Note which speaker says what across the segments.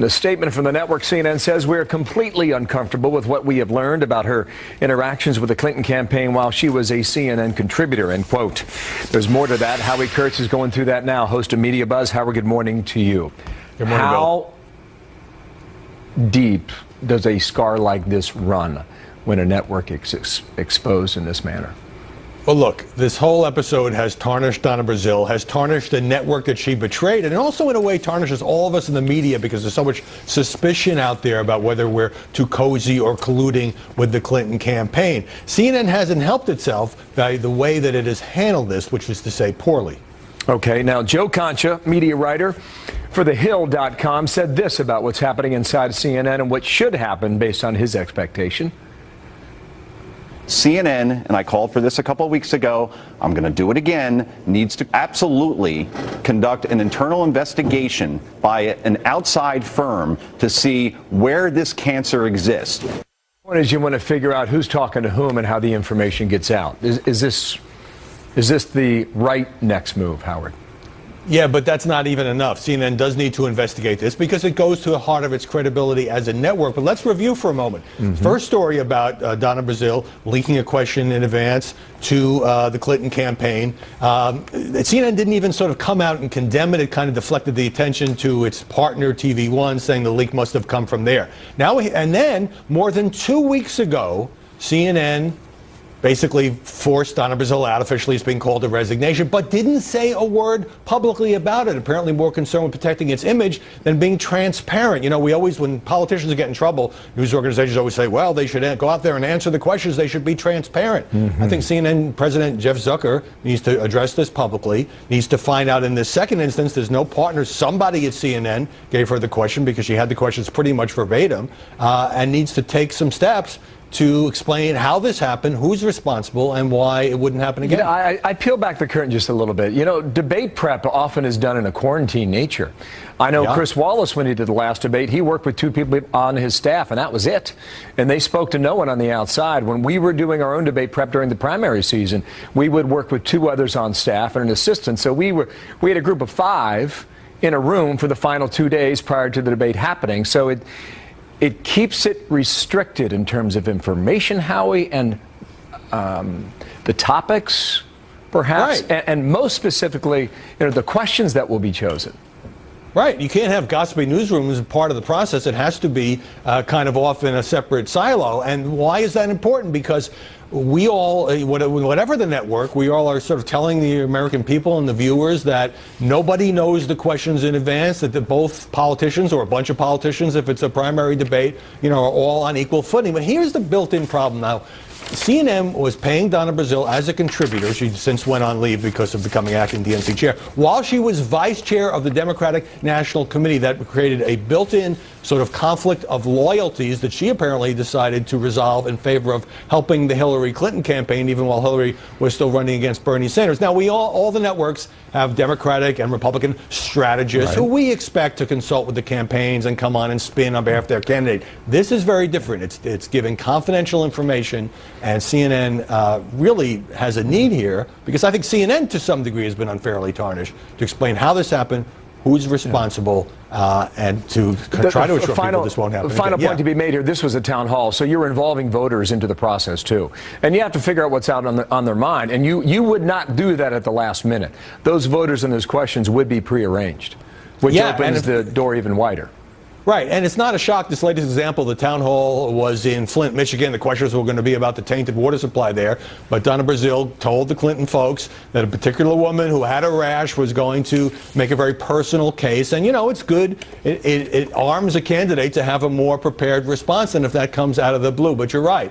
Speaker 1: In a statement from the network, CNN says we're completely uncomfortable with what we have learned about her interactions with the Clinton campaign while she was a CNN contributor, end quote. There's more to that. Howie Kurtz is going through that now, host of Media Buzz. Howard, good morning to you.
Speaker 2: Good morning,
Speaker 1: Bill. How deep does a scar like this run when a network is exposed in this manner?
Speaker 2: Well, look, this whole episode has tarnished Donna Brazile, has tarnished the network that she betrayed, and it also, in a way, tarnishes all of us in the media because there's so much suspicion out there about whether we're too cozy or colluding with the Clinton campaign. CNN hasn't helped itself by the way that it has handled this, which is to say poorly.
Speaker 1: Okay, now Joe Concha, media writer for TheHill.com, said this about what's happening inside CNN and what should happen based on his expectation.
Speaker 3: CNN, and I called for this a couple of weeks ago, I'm going to do it again, needs to absolutely conduct an internal investigation by an outside firm to see where this cancer exists.
Speaker 1: One is you want to figure out who's talking to whom and how the information gets out. Is this the right next move, Howard?
Speaker 2: Yeah, but that's not even enough. CNN does need to investigate this because it goes to the heart of its credibility as a network. But let's review for a moment. First story about Donna Brazile leaking a question in advance to the Clinton campaign. CNN didn't even sort of come out and condemn it. It kind of deflected the attention to its partner, TV One, saying the leak must have come from there. Now, and then, more than 2 weeks ago, CNN basically forced Donna Brazile out. Officially, it's being called a resignation, but didn't say a word publicly about it. Apparently more concerned with protecting its image than being transparent. You know, we always, when politicians get in trouble, news organizations always say, well, they should go out there and answer the questions. They should be transparent. I think CNN President Jeff Zucker needs to address this publicly, needs to find out in this second instance there's no partner. Somebody at CNN gave her the question because she had the questions pretty much verbatim, and needs to take some steps to explain how this happened, who's responsible, and why it wouldn't happen again.
Speaker 1: You know, I peel back the curtain just a little bit. You know, debate prep often is done in a quarantine nature. I know Chris Wallace, when he did the last debate, he worked with 2 people on his staff, and that was it. And they spoke to no one on the outside. When we were doing our own debate prep during the primary season, we would work with 2 others on staff and an assistant. So we had a group of 5 in a room for the final 2 days prior to the debate happening. So it keeps it restricted in terms of information, Howie, and the topics, perhaps, and most specifically, you know, the questions that will be chosen.
Speaker 2: Right. You can't have gossipy newsrooms as part of the process. It has to be kind of off in a separate silo. And why is that important? Because we all, whatever the network, we all are sort of telling the American people and the viewers that nobody knows the questions in advance, that both politicians or a bunch of politicians, if it's a primary debate, you know, are all on equal footing. But here's the built-in problem now. CNN was paying Donna Brazile as a contributor. She since went on leave because of becoming acting DNC chair, while she was vice chair of the Democratic National Committee. That created a built-in sort of conflict of loyalties that she apparently decided to resolve in favor of helping the Hillary Clinton campaign, even while Hillary was still running against Bernie Sanders. Now, all the networks have Democratic and Republican strategists who we expect to consult with the campaigns and come on and spin on behalf of their candidate. This is very different. It's giving confidential information, and CNN really has a need here, because I think CNN to some degree has been unfairly tarnished, to explain how this happened, who's responsible, and to try to assure people this won't happen again.
Speaker 1: Final point to be made here, this was a town hall, so you're involving voters into the process too. And you have to figure out what's out on their mind. And you would not do that at the last minute. Those voters and those questions would be prearranged, which opens the door even wider.
Speaker 2: Right, and it's not a shock. This latest example, the town hall was in Flint, Michigan. The questions were going to be about the tainted water supply there. But Donna Brazile told the Clinton folks that a particular woman who had a rash was going to make a very personal case. And, you know, it's good. It arms a candidate to have a more prepared response than if that comes out of the blue. But you're right.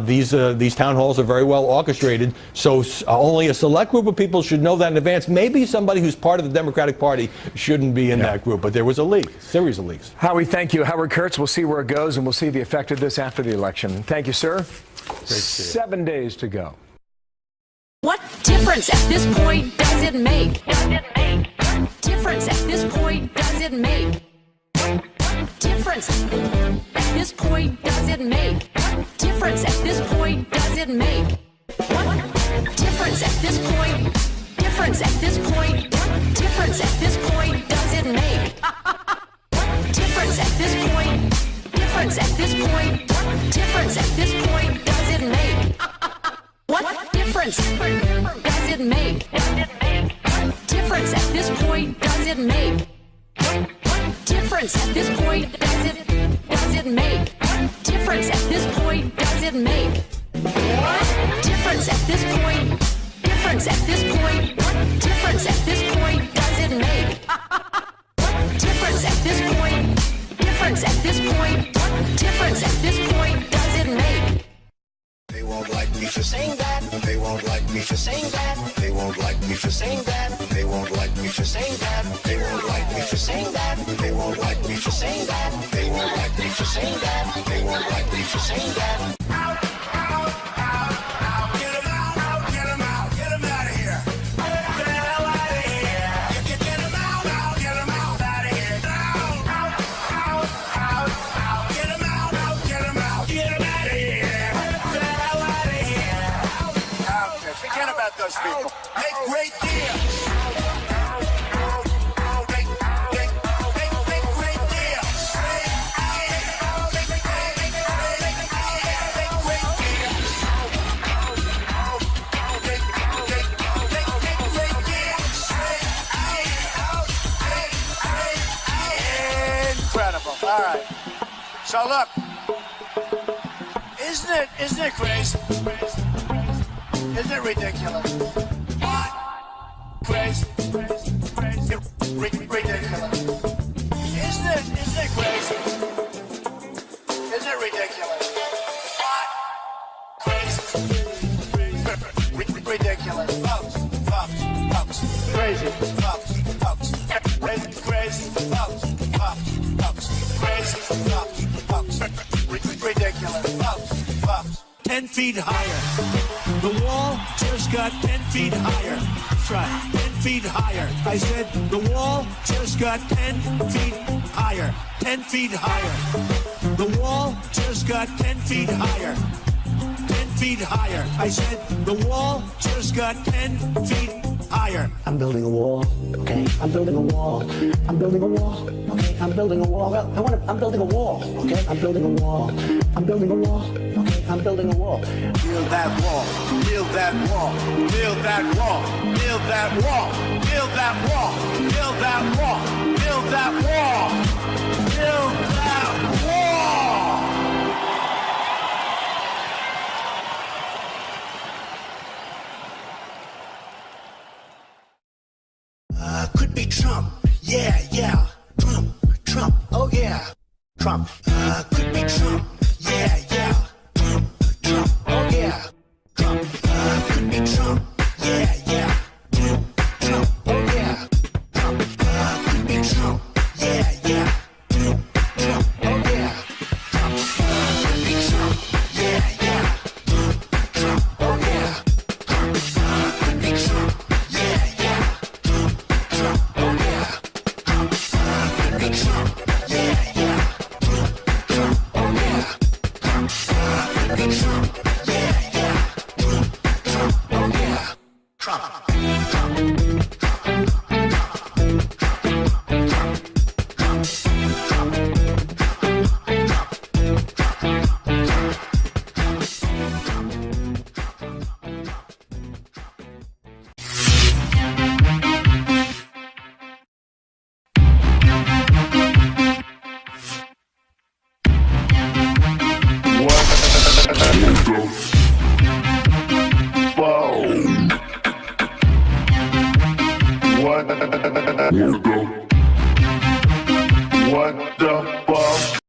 Speaker 2: These town halls are very well orchestrated. So only a select group of people should know that in advance. Maybe somebody who's part of the Democratic Party shouldn't be in that group. But there was a leak, series of leaks.
Speaker 1: We thank you, Howard Kurtz. We'll see where it goes, and we'll see the effect of this after the election. Thank you, sir. 7 days to go.
Speaker 4: What difference at this point does it make? Difference at this point does it make? Difference at this point does it make? Difference at this point does it make? What difference at this point? Difference at this point? Difference at this point does it make? Difference at this point? What difference at this point does it make? What difference does it make? What difference at this point does it make? What difference at this point does it make? What difference at this point does it make? What difference at this point? Difference at this point? What difference at this point does it make? What difference at this point? Difference at this point? What difference at this point does it make?
Speaker 5: They won't like me for saying that. They won't like me for saying that. They won't like me for saying that. They won't like me for saying that. They won't like me for saying that. They won't like me for saying that. They won't like me for saying that. They won't like me for saying that. Out, out, out, out. Get him out, out, get him out. Get him out of here. Get the hell out of here. Get him out, out, get him out. Out of here. Out, out, out, out, out. Get him out, out, get him out. Get him out of here. Forget about those people. Make great deals. Make great deals. Make great deals. Incredible. All right. So look, isn't it crazy? Isn't it ridiculous? What? Crazy. Ridiculous. Isn't it crazy? Isn't it ridiculous? What? Crazy. Ridiculous. Folks. Crazy. Folks. Crazy. Folks. Crazy. Folks. Ridiculous. Folks. 10 feet higher. The wall just got 10 feet higher. That's right, 10 feet higher. I said the wall just got 10 feet higher. 10 feet higher. The wall just got 10 feet higher. 10 feet higher. I said the wall just got 10 feet higher.
Speaker 6: I'm building a wall, okay? I'm building a wall. I'm building a wall, okay? I'm building a wall. I'm building a wall, okay? I'm building a wall. I'm building a wall, okay? I'm building a wall.
Speaker 5: Build that wall. Build that wall. Build that wall. Build that wall. Build that wall. Build that wall. Build that wall. Build that wall. Could be Trump. Yeah. Trump. Oh yeah. Trump. Could be Trump. Yeah. Trump. Oh yeah. Trump. Could be Trump. Yeah. Trump. Oh yeah. Trump. Could be Trump. Yeah. Trump. Oh yeah. Trump. Could be Trump. Yeah. Trump. Oh yeah. Trump. Could be Trump. Yeah. Trump. Oh yeah. Trump. Could be Trump. Yeah. Trump. Oh yeah. Trump. Could be Trump. Yeah. Trump. Oh yeah. Trump. What the?